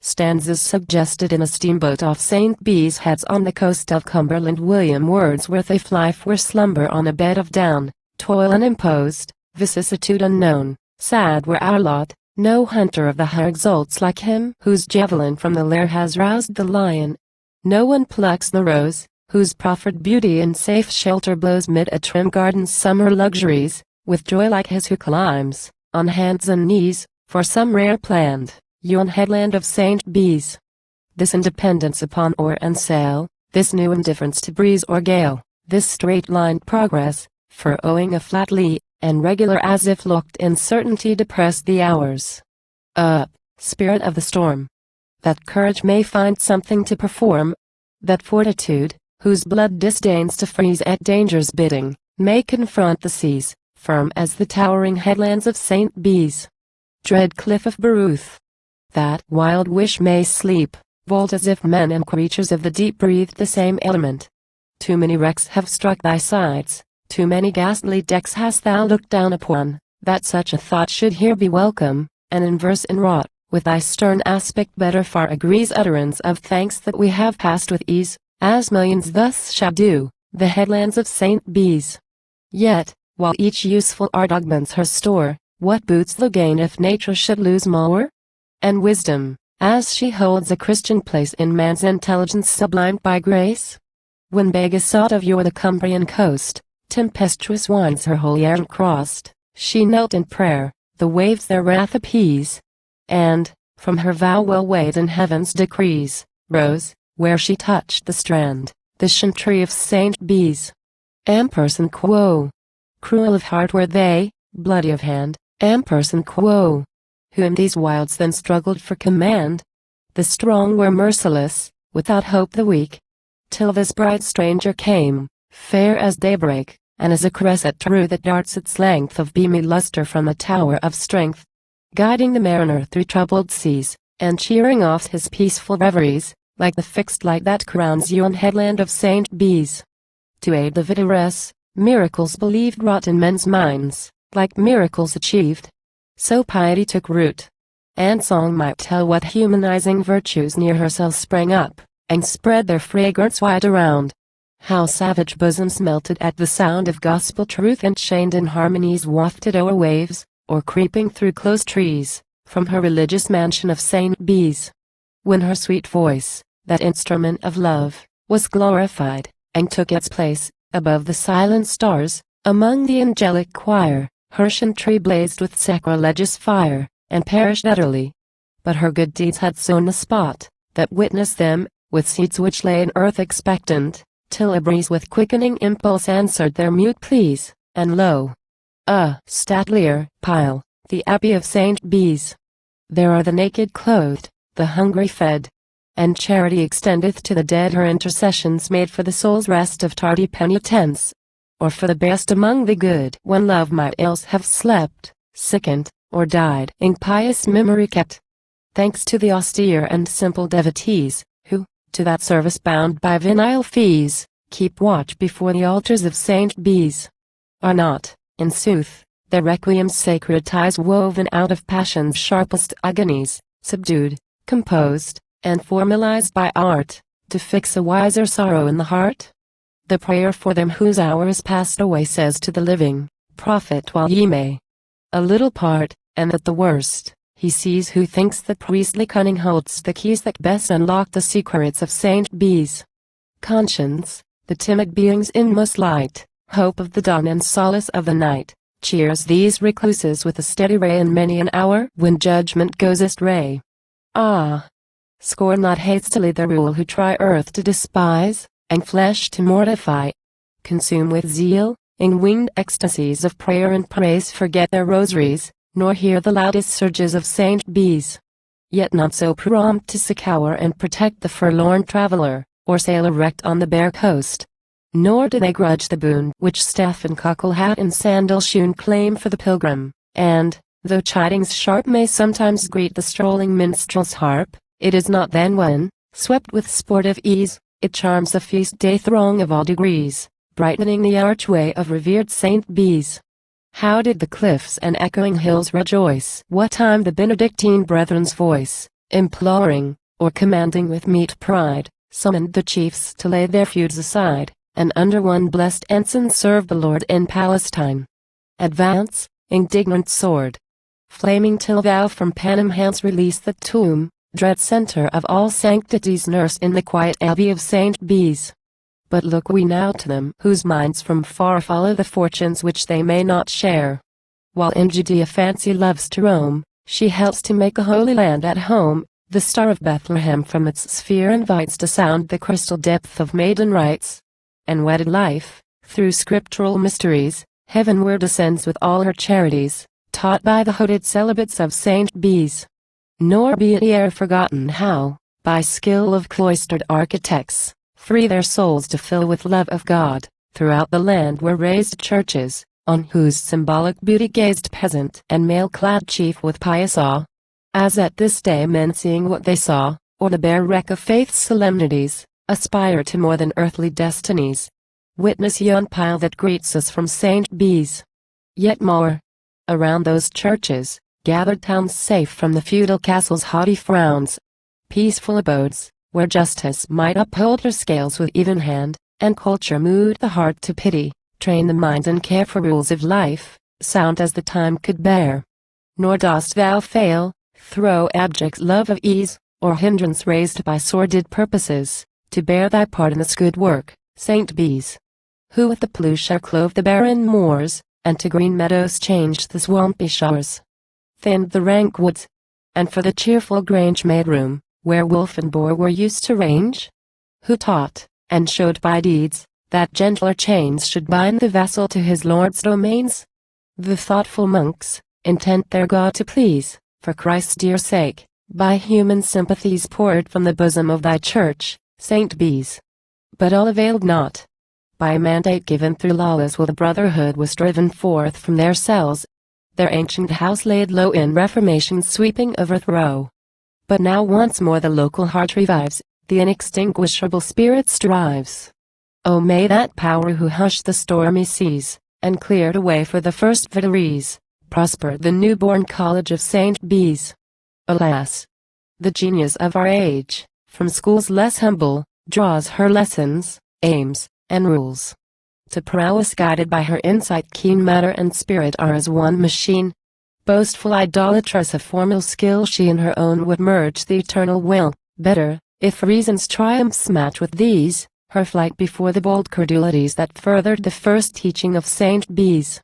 Stanzas suggested in a steamboat off St. Bees Heads on the coast of Cumberland. William Wordsworth. If life were slumber on a bed of down, toil unimposed, vicissitude unknown, sad were our lot. No hunter of the high exults like him whose javelin from the lair has roused the lion. No one plucks the rose, whose proffered beauty in safe shelter blows mid a trim garden's summer luxuries, with joy like his who climbs, on hands and knees, for some rare planned, yon headland of St. Bees. This independence upon oar and sail, this new indifference to breeze or gale, this straight-lined progress, furrowing a flat lee, and regular as if looked in certainty depressed the hours. Up, spirit of the storm! That courage may find something to perform, that fortitude, whose blood disdains to freeze at danger's bidding, may confront the seas, firm as the towering headlands of St. Bees. Dread cliff of Baruth! That wild wish may sleep, vault as if men and creatures of the deep breathed the same element. Too many wrecks have struck thy sides, too many ghastly decks hast thou looked down upon, that such a thought should here be welcome, and in verse enwrought, with thy stern aspect better far agrees utterance of thanks that we have passed with ease, as millions thus shall do, the headlands of St. Bees. Yet, while each useful art augments her store, what boots the gain if nature should lose more? And wisdom, as she holds a Christian place in man's intelligence sublimed by grace? When Bega sought of yore the Cumbrian coast, tempestuous winds her holy arm crossed, she knelt in prayer, the waves their wrath appease, and, from her vow well weighed in heaven's decrees, rose, where she touched the strand, the chantry of St. Bees. Amperson quo! Cruel of heart were they, bloody of hand, amperson quo! Who in these wilds then struggled for command? The strong were merciless, without hope the weak, till this bright stranger came, fair as daybreak, and as a crescent true that darts its length of beamy luster from the tower of strength, guiding the mariner through troubled seas, and cheering off his peaceful reveries, like the fixed light that crowns yon headland of St. Bees. To aid the vigorous, miracles believed wrought in men's minds, like miracles achieved. So piety took root, and song might tell what humanizing virtues near herself sprang up, and spread their fragrance wide around. How savage bosoms melted at the sound of gospel truth and chained in harmonies wafted o'er waves, or creeping through close trees, from her religious mansion of St. Bees. When her sweet voice, that instrument of love, was glorified, and took its place, above the silent stars, among the angelic choir, her chantry blazed with sacrilegious fire, and perished utterly. But her good deeds had sown the spot, that witnessed them, with seeds which lay in earth expectant, till a breeze with quickening impulse answered their mute pleas, and lo! a statelier pile, the Abbey of St. Bees. There are the naked clothed, the hungry fed, and charity extendeth to the dead her intercessions made for the soul's rest of tardy penitents, or for the best among the good when love might else have slept, sickened, or died in pious memory kept. Thanks to the austere and simple devotees, who, to that service bound by venile fees, keep watch before the altars of St. Bees. Are not, in sooth, their requiems sacred ties woven out of passion's sharpest agonies, subdued, composed, and formalized by art, to fix a wiser sorrow in the heart? The prayer for them whose hour is passed away says to the living, profit while ye may. A little part, and at the worst, he sees who thinks that priestly cunning holds the keys that best unlock the secrets of St. Bees. Conscience, the timid being's inmost light, hope of the dawn and solace of the night, cheers these recluses with a steady ray in many an hour when judgment goes astray. Ah! Scorn not hastily the rule who try earth to despise, and flesh to mortify. Consume with zeal, in winged ecstasies of prayer and praise forget their rosaries, nor hear the loudest surges of St. Bees. Yet not so prompt to succor and protect the forlorn traveler, or sail erect on the bare coast. Nor do they grudge the boon which staff and cockle hat and sandal shoon claim for the pilgrim, and, though chidings sharp may sometimes greet the strolling minstrel's harp, it is not then when, swept with sportive ease, it charms the feast-day throng of all degrees, brightening the archway of revered St. Bees. How did the cliffs and echoing hills rejoice what time the Benedictine brethren's voice, imploring, or commanding with meet pride, summoned the chiefs to lay their feuds aside, and under one blessed ensign serve the Lord in Palestine. Advance, indignant sword, flaming till thou from Panem hands release the tomb, dread center of all sanctities nurse in the quiet abbey of St. Bees. But look we now to them whose minds from far follow the fortunes which they may not share. While in Judea fancy loves to roam, she helps to make a holy land at home. The star of Bethlehem from its sphere invites to sound the crystal depth of maiden rites. And wedded life, through scriptural mysteries, heavenward ascends with all her charities, taught by the hooded celibates of St. Bees. Nor be it e'er forgotten how, by skill of cloistered architects, free their souls to fill with love of God, throughout the land were raised churches, on whose symbolic beauty gazed peasant and mail-clad chief with pious awe. As at this day men seeing what they saw, or the bare wreck of faith's solemnities, aspire to more than earthly destinies. Witness yon pile that greets us from St. Bees. Yet more, around those churches, gathered towns safe from the feudal castle's haughty frowns, peaceful abodes, where justice might uphold her scales with even hand, and culture moved the heart to pity, train the mind and care for rules of life, sound as the time could bear. Nor dost thou fail, through abject love of ease, or hindrance raised by sordid purposes, to bear thy part in this good work, St. Bees. Who with the plowshare clove the barren moors, and to green meadows changed the swampy shores, thinned the rank woods, and for the cheerful grange made room, where wolf and boar were used to range? Who taught, and showed by deeds, that gentler chains should bind the vassal to his lord's domains? The thoughtful monks, intent their God to please, for Christ's dear sake, by human sympathies poured from the bosom of thy church, St. Bees. But all availed not. By a mandate given through laws while the brotherhood was driven forth from their cells, their ancient house laid low in Reformation's sweeping overthrow. But now once more the local heart revives, the inextinguishable spirit strives. Oh, may that power who hushed the stormy seas, and cleared a way for the first votaries, prosper the newborn college of St. Bees. Alas! The genius of our age, from schools less humble, draws her lessons, aims, and rules. To prowess guided by her insight, keen matter and spirit are as one machine. Boastful idolatress of formal skill, she in her own would merge the eternal will. Better, if reason's triumphs match with these, her flight before the bold credulities that furthered the first teaching of St. Bees.